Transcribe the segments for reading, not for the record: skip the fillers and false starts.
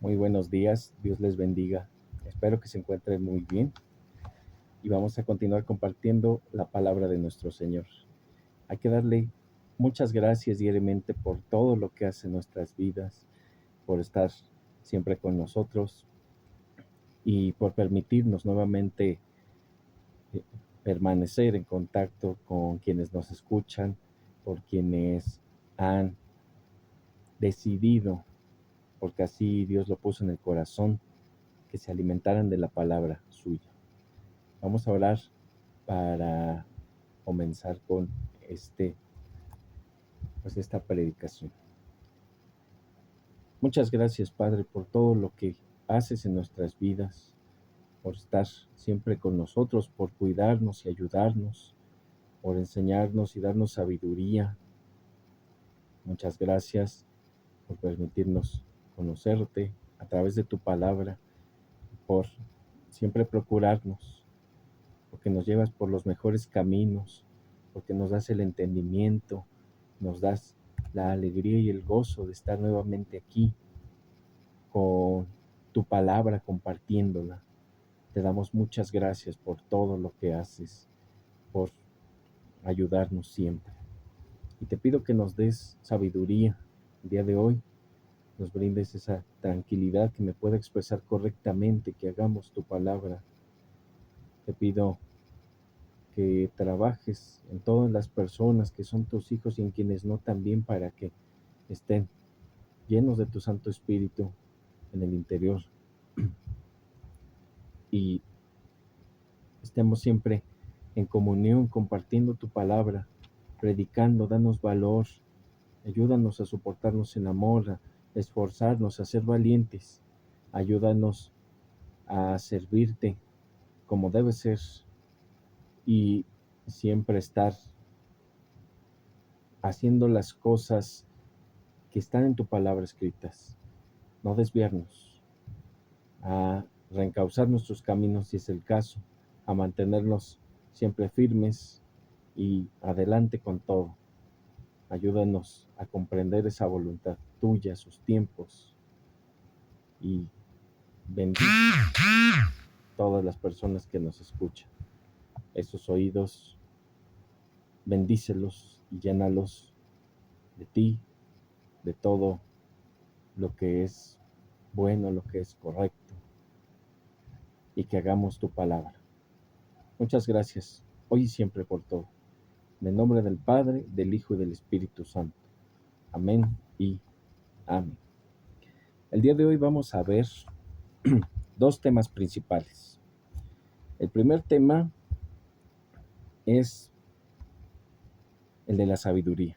Muy buenos días, Dios les bendiga. Espero que se encuentren muy bien y vamos a continuar compartiendo la palabra de nuestro Señor. Hay que darle muchas gracias diariamente por todo lo que hace en nuestras vidas, por estar siempre con nosotros y por permitirnos nuevamente eh, permanecer en contacto con quienes nos escuchan, por quienes han decidido, porque así Dios lo puso en el corazón, que se alimentaran de la palabra suya. Vamos a orar para comenzar con esta predicación. Muchas gracias, Padre, por todo lo que haces en nuestras vidas, por estar siempre con nosotros, por cuidarnos y ayudarnos, por enseñarnos y darnos sabiduría. Muchas gracias por permitirnos conocerte a través de tu palabra, por siempre procurarnos, porque nos llevas por los mejores caminos, porque nos das el entendimiento, nos das la alegría y el gozo de estar nuevamente aquí con tu palabra compartiéndola. Te damos muchas gracias por todo lo que haces, por ayudarnos siempre. Y te pido que nos des sabiduría el día de hoy, nos brindes esa tranquilidad que me pueda expresar correctamente, que hagamos tu palabra. Te pido que trabajes en todas las personas que son tus hijos y en quienes no también, para que estén llenos de tu Santo Espíritu en el interior y estemos siempre en comunión, compartiendo tu palabra, predicando. Danos valor, ayúdanos a soportarnos en amor, a esforzarnos, a ser valientes, ayúdanos a servirte como debe ser y siempre estar haciendo las cosas que están en tu palabra escritas, no desviarnos, a reencauzar nuestros caminos si es el caso, a mantenernos siempre firmes y adelante con todo. Ayúdanos a comprender esa voluntad tuya, sus tiempos, y bendice todas las personas que nos escuchan. Esos oídos, bendícelos y llénalos de ti, de todo lo que es bueno, lo que es correcto, y que hagamos tu palabra. Muchas gracias, hoy y siempre, por todo. En el nombre del Padre, del Hijo y del Espíritu Santo. Amén y amén. El día de hoy vamos a ver dos temas principales. El primer tema es el de la sabiduría.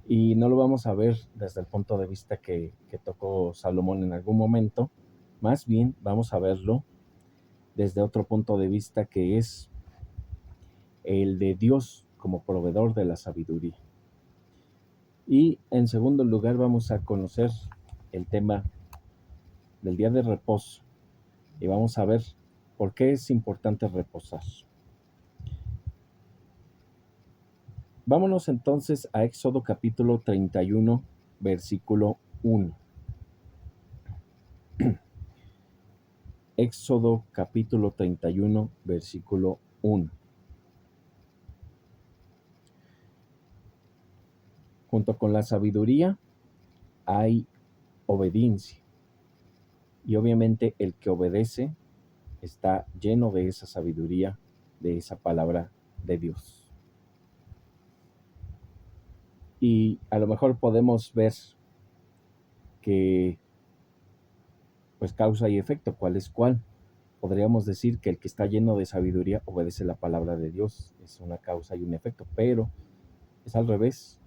Y no lo vamos a ver desde el punto de vista que tocó Salomón en algún momento. Más bien vamos a verlo desde otro punto de vista, que es el de Dios como proveedor de la sabiduría. Y en segundo lugar vamos a conocer el tema del día de reposo. Y vamos a ver por qué es importante reposar. Vámonos entonces a Éxodo capítulo 31, versículo 1. Éxodo capítulo 31, versículo 1. Junto con la sabiduría hay obediencia. Y obviamente el que obedece está lleno de esa sabiduría, de esa palabra de Dios. Y a lo mejor podemos ver que pues causa y efecto, ¿cuál es cuál? Podríamos decir que el que está lleno de sabiduría obedece la palabra de Dios, es una causa y un efecto, pero es al revés.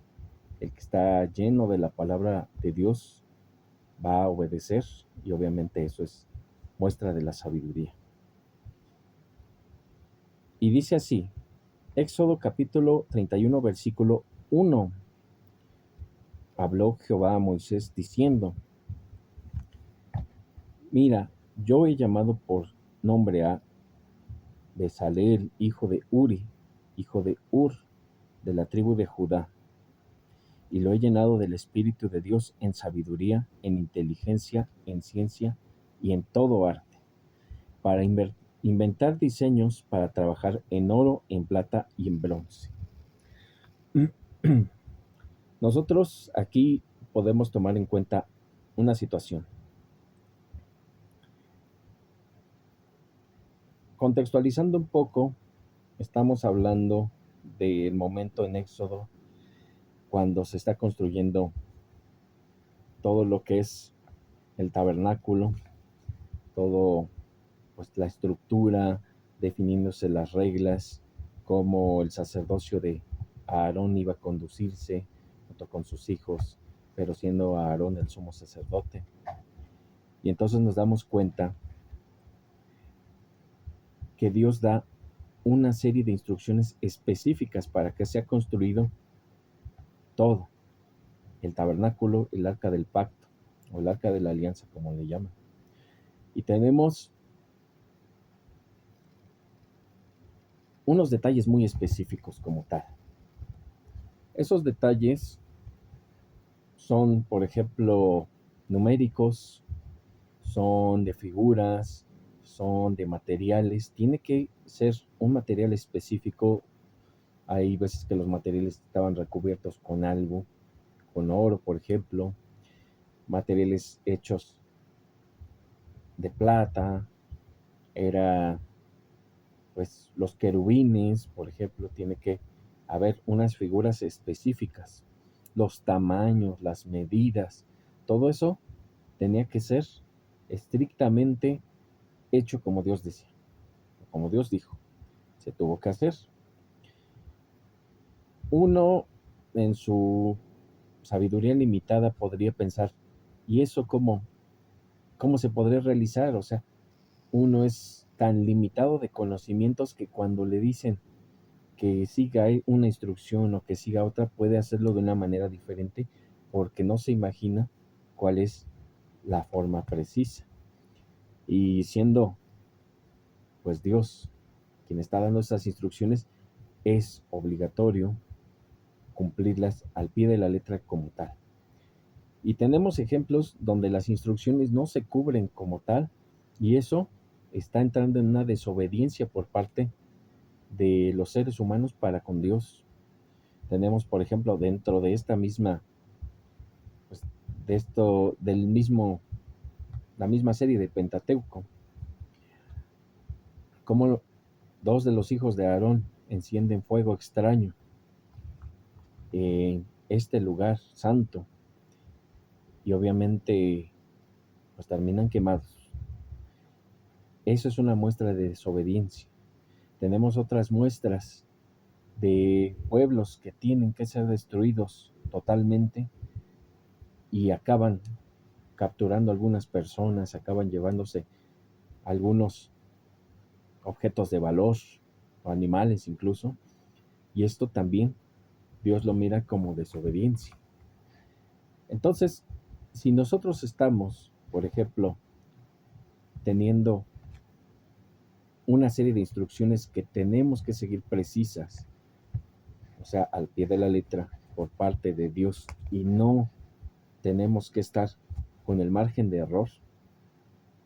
El que está lleno de la palabra de Dios va a obedecer, y obviamente eso es muestra de la sabiduría. Y dice así, Éxodo capítulo 31, versículo 1. Habló Jehová a Moisés diciendo: Mira, yo he llamado por nombre a Bezaleel, hijo de Uri, hijo de Ur, de la tribu de Judá, y lo he llenado del Espíritu de Dios en sabiduría, en inteligencia, en ciencia y en todo arte, para inventar diseños para trabajar en oro, en plata y en bronce. Nosotros aquí podemos tomar en cuenta una situación. Contextualizando un poco, estamos hablando del momento en Éxodo cuando se está construyendo todo lo que es el tabernáculo, todo, pues, la estructura, definiéndose las reglas, cómo el sacerdocio de Aarón iba a conducirse junto con sus hijos, pero siendo Aarón el sumo sacerdote. Y entonces nos damos cuenta que Dios da una serie de instrucciones específicas para que sea construido todo, el tabernáculo, el arca del pacto, o el arca de la alianza, como le llaman. Y tenemos unos detalles muy específicos como tal. Esos detalles son, por ejemplo, numéricos, son de figuras, son de materiales. Tiene que ser un material específico. Hay veces que los materiales estaban recubiertos con algo, con oro, por ejemplo, materiales hechos de plata. Era, pues, los querubines, por ejemplo, tiene que haber unas figuras específicas, los tamaños, las medidas, todo eso tenía que ser estrictamente hecho como Dios decía, como Dios dijo, se tuvo que hacer. Uno, en su sabiduría limitada, podría pensar, ¿y eso cómo se podría realizar? O sea, uno es tan limitado de conocimientos que cuando le dicen que siga una instrucción o que siga otra, puede hacerlo de una manera diferente porque no se imagina cuál es la forma precisa. Y siendo, pues, Dios quien está dando esas instrucciones, es obligatorio cumplirlas al pie de la letra como tal. Y tenemos ejemplos donde las instrucciones no se cubren como tal, y eso está entrando en una desobediencia por parte de los seres humanos para con Dios. Tenemos, por ejemplo, dentro de esta misma, pues, de esto, la misma serie de Pentateuco, como dos de los hijos de Aarón encienden fuego extraño en este lugar santo y obviamente, pues, terminan quemados. Eso es una muestra de desobediencia. Tenemos otras muestras de pueblos que tienen que ser destruidos totalmente y acaban capturando algunas personas, acaban llevándose algunos objetos de valor o animales incluso, y esto también Dios lo mira como desobediencia. Entonces, si nosotros estamos, por ejemplo, teniendo una serie de instrucciones que tenemos que seguir precisas, o sea, al pie de la letra por parte de Dios, y no tenemos que estar con el margen de error,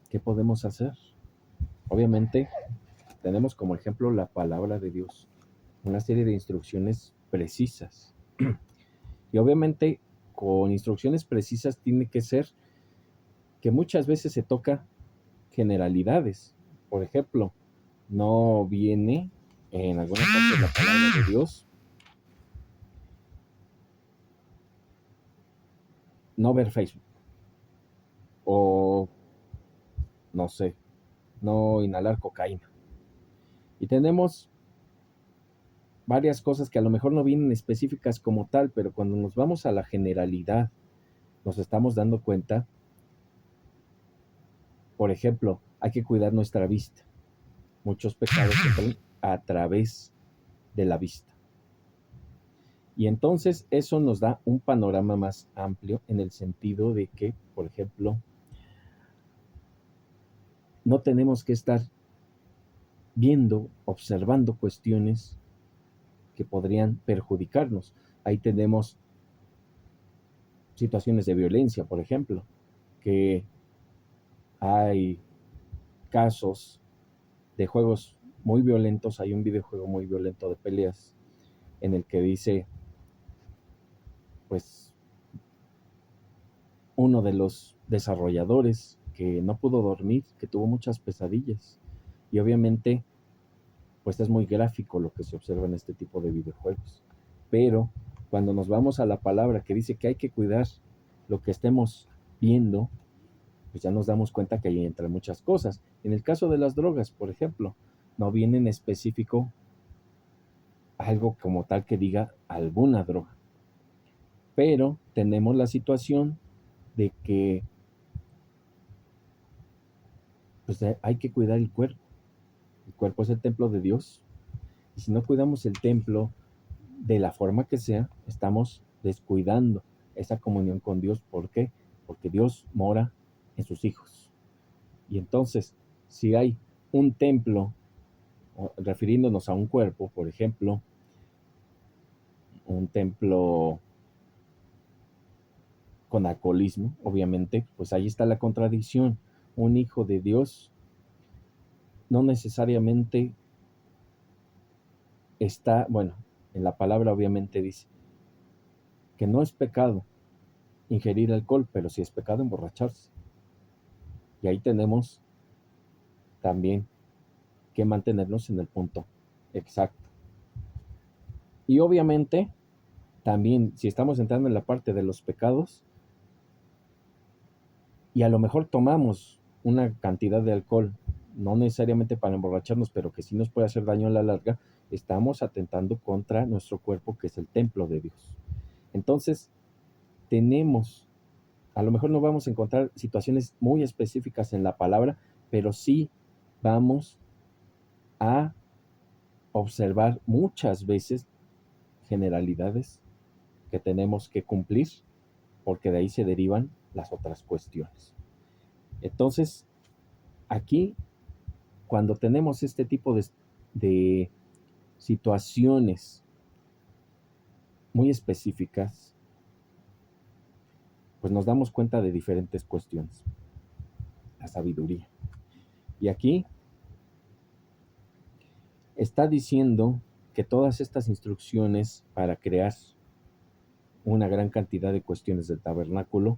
¿qué podemos hacer? Obviamente, tenemos como ejemplo la palabra de Dios, una serie de instrucciones precisas. Y obviamente, con instrucciones precisas tiene que ser que muchas veces se toca generalidades. Por ejemplo, no viene en alguna parte de la palabra de Dios no ver Facebook o, no sé, no inhalar cocaína. Y tenemos varias cosas que a lo mejor no vienen específicas como tal, pero cuando nos vamos a la generalidad, nos estamos dando cuenta. Por ejemplo, hay que cuidar nuestra vista. Muchos pecados entran a través de la vista. Y entonces eso nos da un panorama más amplio en el sentido de que, por ejemplo, no tenemos que estar viendo, observando cuestiones que podrían perjudicarnos. Ahí tenemos situaciones de violencia, por ejemplo, que hay casos de juegos muy violentos. Hay un videojuego muy violento de peleas en el que dice, pues, uno de los desarrolladores que no pudo dormir, que tuvo muchas pesadillas. Y obviamente, pues es muy gráfico lo que se observa en este tipo de videojuegos. Pero cuando nos vamos a la palabra que dice que hay que cuidar lo que estemos viendo, pues ya nos damos cuenta que ahí entran muchas cosas. En el caso de las drogas, por ejemplo, no viene en específico algo como tal que diga alguna droga. Pero tenemos la situación de que pues hay que cuidar el cuerpo. El cuerpo es el templo de Dios. Y si no cuidamos el templo de la forma que sea, estamos descuidando esa comunión con Dios. ¿Por qué? Porque Dios mora en sus hijos. Y entonces, si hay un templo, refiriéndonos a un cuerpo, por ejemplo, un templo con alcoholismo, obviamente, pues ahí está la contradicción. Un hijo de Dios no necesariamente está, bueno, en la palabra obviamente dice que no es pecado ingerir alcohol, pero sí es pecado emborracharse. Y ahí tenemos también que mantenernos en el punto exacto. Y obviamente, también si estamos entrando en la parte de los pecados, y a lo mejor tomamos una cantidad de alcohol, no necesariamente para emborracharnos, pero que sí nos puede hacer daño a la larga, estamos atentando contra nuestro cuerpo, que es el templo de Dios. Entonces, tenemos, a lo mejor no vamos a encontrar situaciones muy específicas en la palabra, pero sí vamos a observar muchas veces generalidades que tenemos que cumplir, porque de ahí se derivan las otras cuestiones. Entonces, aquí, cuando tenemos este tipo de situaciones muy específicas, pues nos damos cuenta de diferentes cuestiones. La sabiduría. Y aquí está diciendo que todas estas instrucciones para crear una gran cantidad de cuestiones del tabernáculo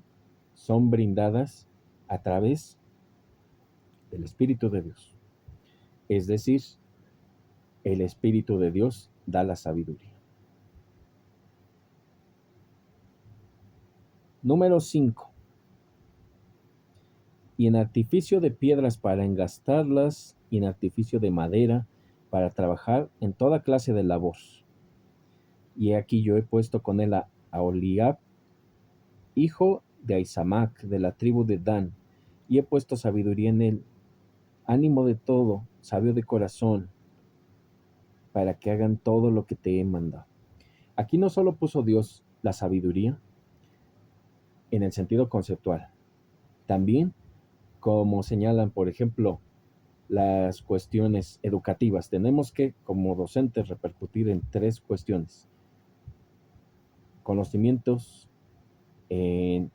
son brindadas a través del Espíritu de Dios. Es decir, el Espíritu de Dios da la sabiduría. Número 5. Y en artificio de piedras para engastarlas, y en artificio de madera para trabajar en toda clase de labor. Y aquí yo he puesto con él a Aholiab, hijo de Ahisamac, de la tribu de Dan, y he puesto sabiduría en él, ánimo de todo, sabio de corazón, para que hagan todo lo que te he mandado. Aquí no solo puso Dios la sabiduría en el sentido conceptual, también como señalan, por ejemplo, las cuestiones educativas. Tenemos que, como docentes, repercutir en 3 cuestiones: conocimientos, en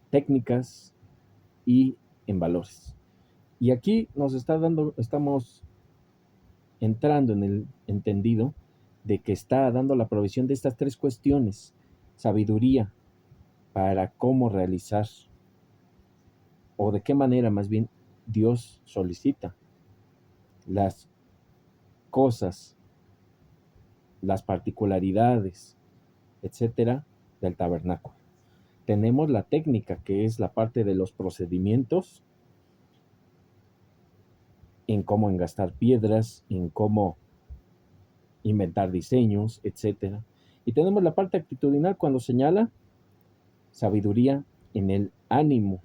técnicas y en valores. Y aquí estamos entrando en el entendido de que está dando la provisión de estas 3 cuestiones: sabiduría para cómo realizar, o de qué manera más bien Dios solicita las cosas, las particularidades, etcétera, del tabernáculo. Tenemos la técnica, que es la parte de los procedimientos, en cómo engastar piedras, en cómo inventar diseños, etcétera. Y tenemos la parte actitudinal, cuando señala sabiduría en el ánimo.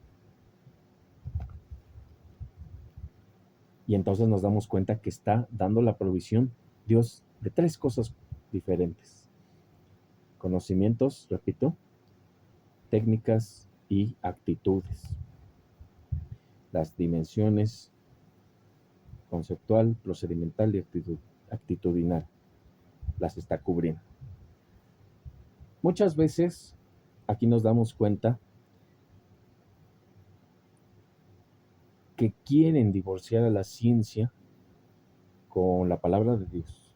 Y entonces nos damos cuenta que está dando la provisión Dios de 3 cosas diferentes: conocimientos, repito, técnicas y actitudes. Las dimensiones conceptual, procedimental y actitudinal las está cubriendo. Muchas veces aquí nos damos cuenta que quieren divorciar a la ciencia con la palabra de Dios,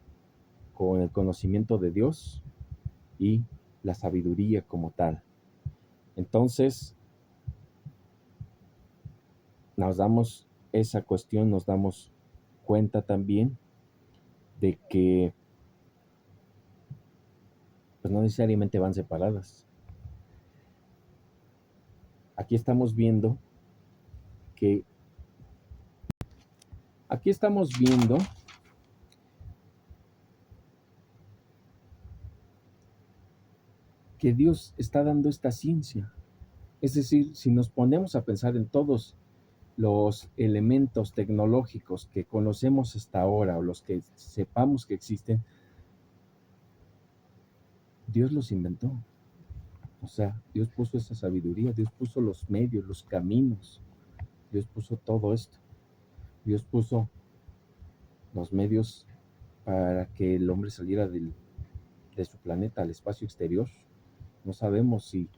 con el conocimiento de Dios y la sabiduría como tal. Entonces, nos damos cuenta también de que pues no necesariamente van separadas. Aquí estamos viendo que aquí estamos viendo que Dios está dando esta ciencia. Es decir, si nos ponemos a pensar en todos los elementos tecnológicos que conocemos hasta ahora o los que sepamos que existen, Dios los inventó. O sea, Dios puso esa sabiduría, Dios puso los medios, los caminos, Dios puso todo esto. Dios puso los medios para que el hombre saliera de su planeta al espacio exterior. No sabemos si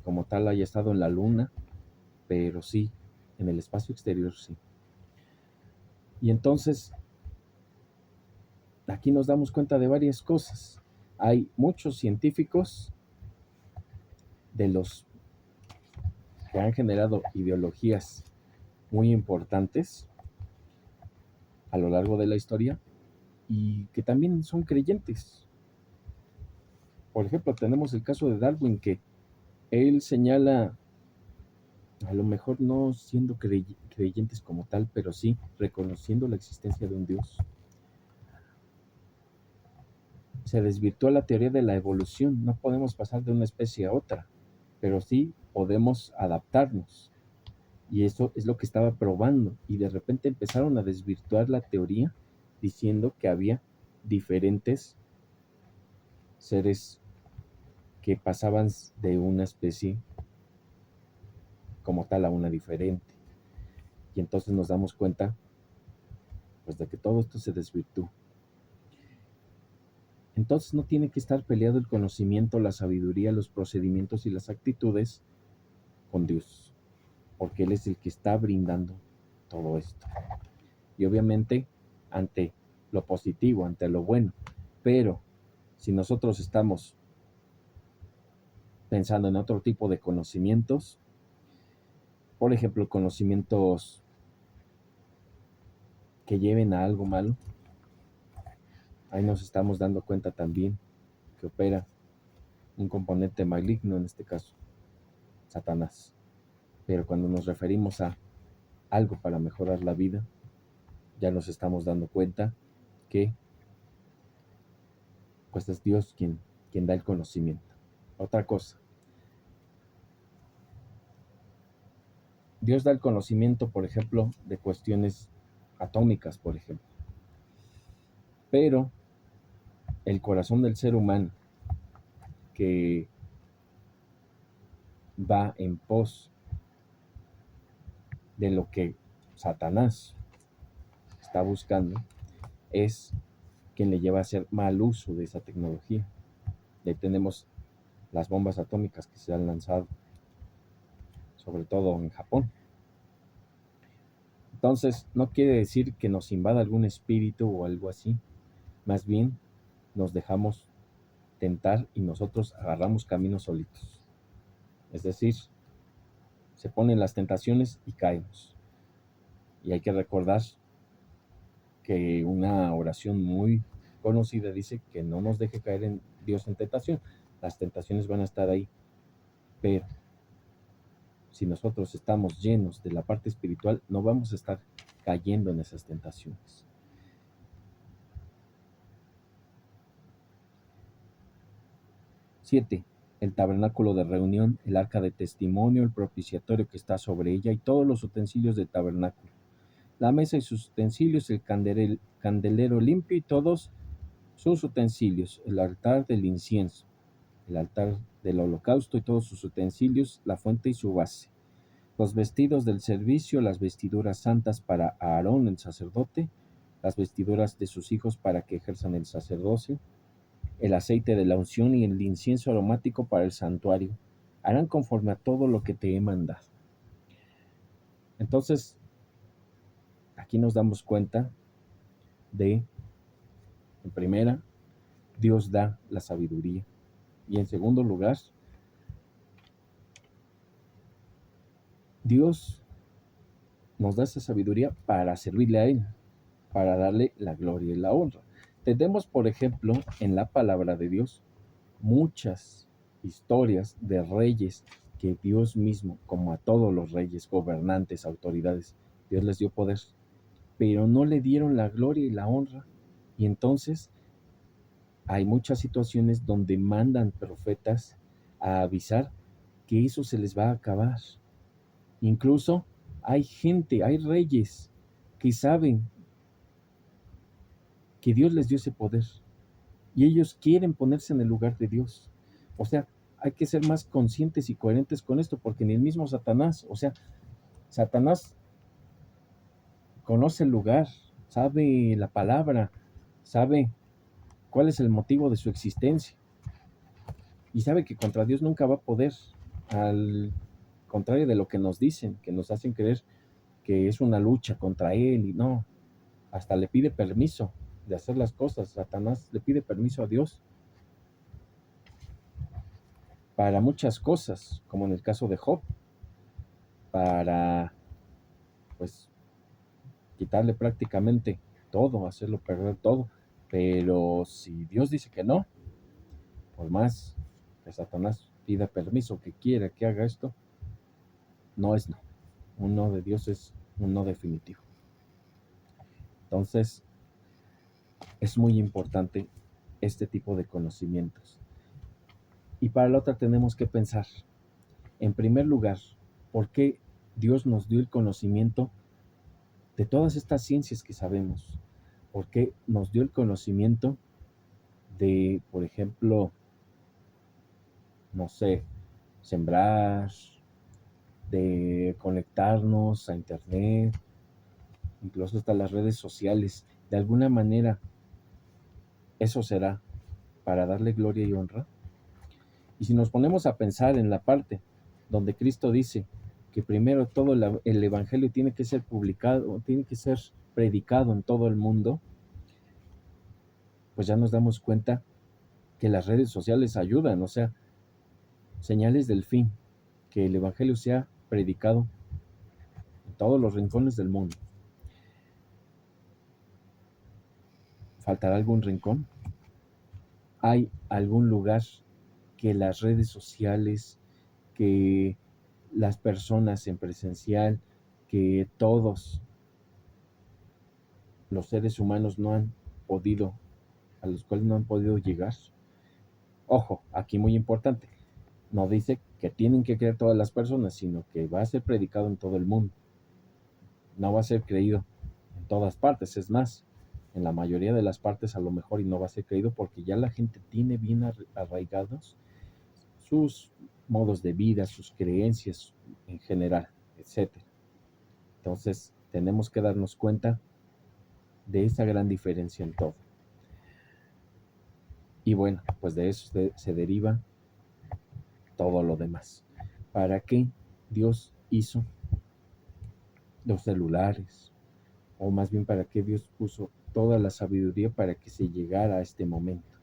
como tal haya estado en la luna, pero sí, en el espacio exterior sí. Y entonces, aquí nos damos cuenta de varias cosas. Hay muchos científicos de los que han generado ideologías muy importantes a lo largo de la historia y que también son creyentes. Por ejemplo, tenemos el caso de Darwin, que él señala, a lo mejor no siendo creyentes como tal, pero sí reconociendo la existencia de un Dios. Se desvirtuó la teoría de la evolución. No podemos pasar de una especie a otra, pero sí podemos adaptarnos. Y eso es lo que estaba probando. Y de repente empezaron a desvirtuar la teoría diciendo que había diferentes seres que pasaban de una especie como tal a una diferente. Y entonces nos damos cuenta pues de que todo esto se desvirtuó. Entonces no tiene que estar peleado el conocimiento, la sabiduría, los procedimientos y las actitudes con Dios, porque Él es el que está brindando todo esto. Y obviamente ante lo positivo, ante lo bueno, pero si nosotros estamos pensando en otro tipo de conocimientos, por ejemplo, conocimientos que lleven a algo malo, ahí nos estamos dando cuenta también que opera un componente maligno, en este caso, Satanás. Pero cuando nos referimos a algo para mejorar la vida, ya nos estamos dando cuenta que pues es Dios quien da el conocimiento. Otra cosa, Dios da el conocimiento, por ejemplo, de cuestiones atómicas, por ejemplo. Pero el corazón del ser humano que va en pos de lo que Satanás está buscando es quien le lleva a hacer mal uso de esa tecnología. Y ahí tenemos las bombas atómicas que se han lanzado, sobre todo en Japón. Entonces, no quiere decir que nos invada algún espíritu o algo así. Más bien, nos dejamos tentar y nosotros agarramos caminos solitos. Es decir, se ponen las tentaciones y caemos. Y hay que recordar que una oración muy conocida dice que no nos deje caer en Dios en tentación. Las tentaciones van a estar ahí, pero si nosotros estamos llenos de la parte espiritual, no vamos a estar cayendo en esas tentaciones. Siete, el tabernáculo de reunión, el arca de testimonio, el propiciatorio que está sobre ella y todos los utensilios del tabernáculo. La mesa y sus utensilios, el candelero limpio y todos sus utensilios, el altar del incienso, el altar del holocausto y todos sus utensilios, la fuente y su base, los vestidos del servicio, las vestiduras santas para Aarón el sacerdote, las vestiduras de sus hijos para que ejerzan el sacerdocio, el aceite de la unción y el incienso aromático para el santuario. Harán conforme a todo lo que te he mandado. Entonces, aquí nos damos cuenta de, en primera, Dios da la sabiduría. Y en segundo lugar, Dios nos da esa sabiduría para servirle a Él, para darle la gloria y la honra. Tenemos, por ejemplo, en la palabra de Dios, muchas historias de reyes que Dios mismo, como a todos los reyes, gobernantes, autoridades, Dios les dio poder, pero no le dieron la gloria y la honra. Y entonces hay muchas situaciones donde mandan profetas a avisar que eso se les va a acabar. Incluso hay gente, hay reyes que saben que Dios les dio ese poder y ellos quieren ponerse en el lugar de Dios. O sea, hay que ser más conscientes y coherentes con esto, porque ni el mismo Satanás, o sea, Satanás conoce el lugar, sabe la palabra, sabe cuál es el motivo de su existencia y sabe que contra Dios nunca va a poder, al contrario de lo que nos dicen, que nos hacen creer que es una lucha contra Él y no, hasta le pide permiso de hacer las cosas. Satanás le pide permiso a Dios para muchas cosas, como en el caso de Job, para pues quitarle prácticamente todo, hacerlo perder todo. Pero si Dios dice que no, por más que Satanás pida permiso, que quiera que haga esto, no es no. Un no de Dios es un no definitivo. Entonces, es muy importante este tipo de conocimientos. Y para la otra tenemos que pensar, en primer lugar, ¿por qué Dios nos dio el conocimiento de todas estas ciencias que sabemos? ¿Por qué nos dio el conocimiento de, por ejemplo, no sé, sembrar, de conectarnos a internet, incluso hasta las redes sociales? De alguna manera, eso será para darle gloria y honra. Y si nos ponemos a pensar en la parte donde Cristo dice que primero todo el evangelio tiene que ser publicado, tiene que ser predicado en todo el mundo, pues ya nos damos cuenta que las redes sociales ayudan, o sea, señales del fin, que el evangelio sea predicado en todos los rincones del mundo. ¿Faltará algún rincón? ¿Hay algún lugar que las redes sociales, que las personas en presencial, que todos los seres humanos no han podido, a los cuales no han podido llegar? Ojo, aquí muy importante, no dice que tienen que creer todas las personas, sino que va a ser predicado en todo el mundo. No va a ser creído en todas partes, es más, en la mayoría de las partes a lo mejor y no va a ser creído porque ya la gente tiene bien arraigados sus modos de vida, sus creencias en general, etcétera. Entonces, tenemos que darnos cuenta de esa gran diferencia en todo. Y bueno, pues de eso se deriva todo lo demás. ¿Para qué Dios hizo los celulares? O más bien, ¿para qué Dios puso toda la sabiduría para que se llegara a este momento?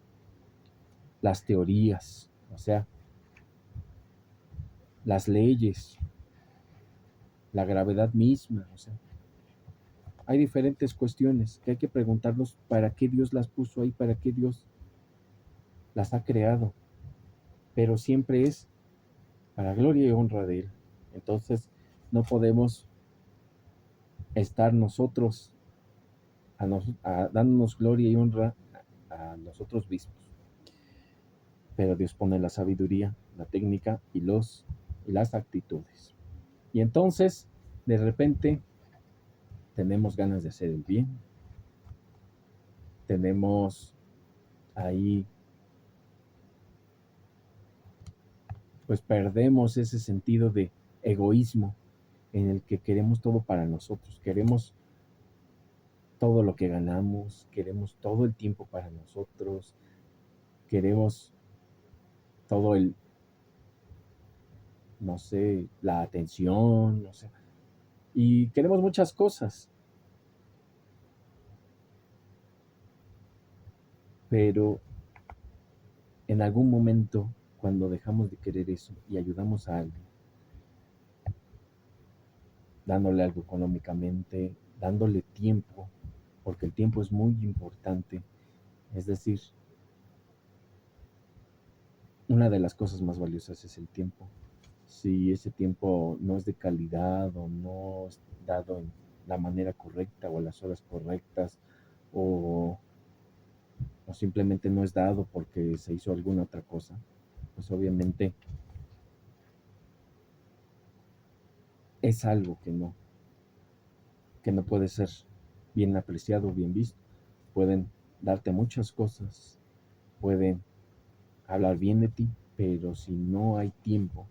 Las teorías, o sea, las leyes, la gravedad misma, o sea, hay diferentes cuestiones que hay que preguntarnos para qué Dios las puso ahí, para qué Dios las ha creado, pero siempre es para gloria y honra de Él. Entonces, no podemos estar nosotros dándonos gloria y honra a nosotros mismos. Pero Dios pone la sabiduría, la técnica y las actitudes. Y entonces, de repente, tenemos ganas de hacer el bien. Tenemos ahí, pues perdemos ese sentido de egoísmo en el que queremos todo para nosotros. Queremos todo lo que ganamos, queremos todo el tiempo para nosotros, queremos todo el, no sé, la atención, no sé, y queremos muchas cosas, pero en algún momento, cuando dejamos de querer eso y ayudamos a alguien, dándole algo económicamente, dándole tiempo, porque el tiempo es muy importante, es decir, una de las cosas más valiosas es el tiempo. Si ese tiempo no es de calidad o no es dado en la manera correcta o a las horas correctas o, o simplemente no es dado porque se hizo alguna otra cosa, pues obviamente es algo que no puede ser bien apreciado o bien visto. Pueden darte muchas cosas, pueden hablar bien de ti, pero si no hay tiempo,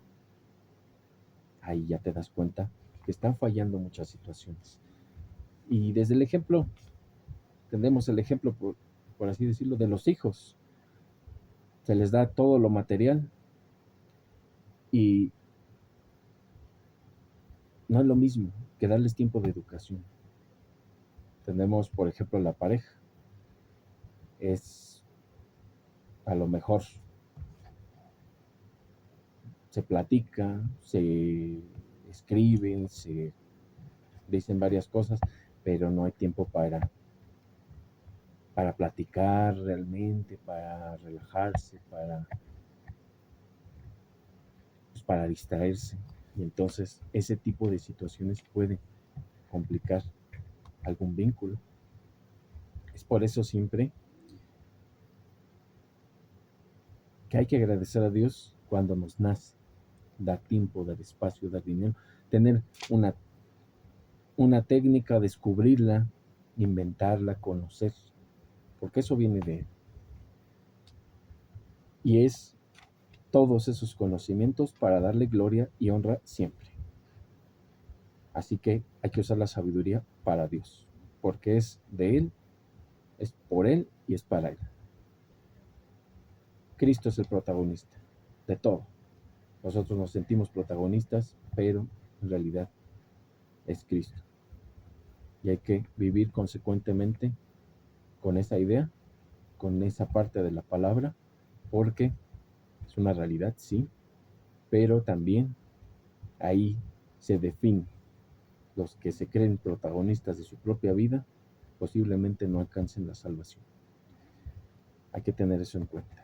ahí ya te das cuenta que están fallando muchas situaciones. Y desde el ejemplo, tenemos el ejemplo, por así decirlo, de los hijos. Se les da todo lo material y no es lo mismo que darles tiempo de educación. Tenemos, por ejemplo, la pareja. Es a lo mejor se platica, se escribe, se dicen varias cosas, pero no hay tiempo para platicar realmente, para relajarse, pues, para distraerse. Y entonces ese tipo de situaciones puede complicar algún vínculo. Es por eso siempre que hay que agradecer a Dios cuando nos nace, dar tiempo, dar espacio, dar dinero, tener una técnica, descubrirla, inventarla, conocer, porque eso viene de Él. Y es todos esos conocimientos para darle gloria y honra siempre. Así que hay que usar la sabiduría para Dios, porque es de Él, es por Él y es para Él. Cristo es el protagonista de todo. Nosotros nos sentimos protagonistas, pero en realidad es Cristo. Y hay que vivir consecuentemente con esa idea, con esa parte de la palabra, porque es una realidad, sí, pero también ahí se define. Los que se creen protagonistas de su propia vida posiblemente no alcancen la salvación. Hay que tener eso en cuenta.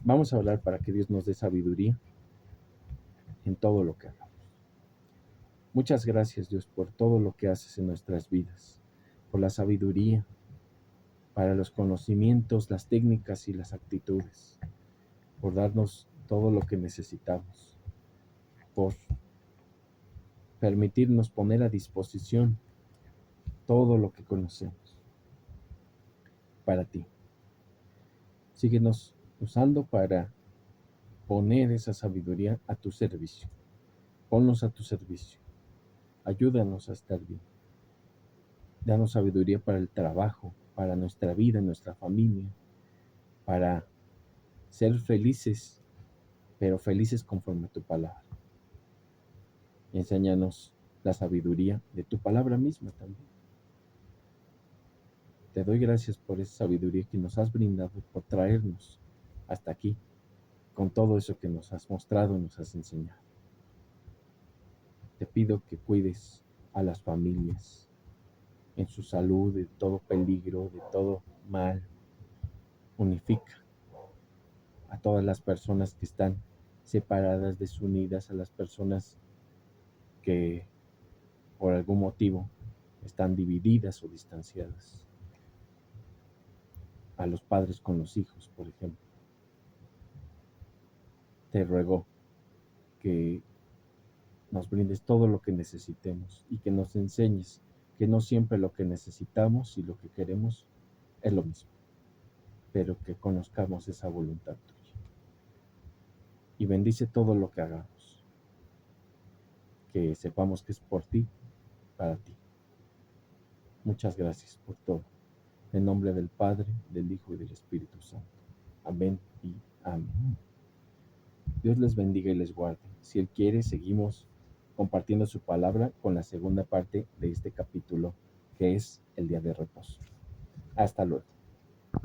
Vamos a hablar para que Dios nos dé sabiduría en todo lo que hagamos. Muchas gracias, Dios, por todo lo que haces en nuestras vidas, por la sabiduría, para los conocimientos, las técnicas y las actitudes, por darnos todo lo que necesitamos, por permitirnos poner a disposición todo lo que conocemos para ti. Síguenos usando para poner esa sabiduría a tu servicio. Ponnos a tu servicio. Ayúdanos a estar bien. Danos sabiduría para el trabajo, para nuestra vida, nuestra familia, para ser felices, pero felices conforme a tu palabra. Y enséñanos la sabiduría de tu palabra misma también. Te doy gracias por esa sabiduría que nos has brindado, por traernos hasta aquí, con todo eso que nos has mostrado y nos has enseñado. Te pido que cuides a las familias en su salud, de todo peligro, de todo mal. Unifica a todas las personas que están separadas, desunidas, a las personas que por algún motivo están divididas o distanciadas, a los padres con los hijos, por ejemplo. Te ruego que nos brindes todo lo que necesitemos y que nos enseñes que no siempre lo que necesitamos y lo que queremos es lo mismo, pero que conozcamos esa voluntad tuya. Y bendice todo lo que hagamos, que sepamos que es por ti, para ti. Muchas gracias por todo. En nombre del Padre, del Hijo y del Espíritu Santo. Amén y amén. Dios les bendiga y les guarde. Si Él quiere, seguimos compartiendo su palabra con la segunda parte de este capítulo, que es el día de reposo. Hasta luego.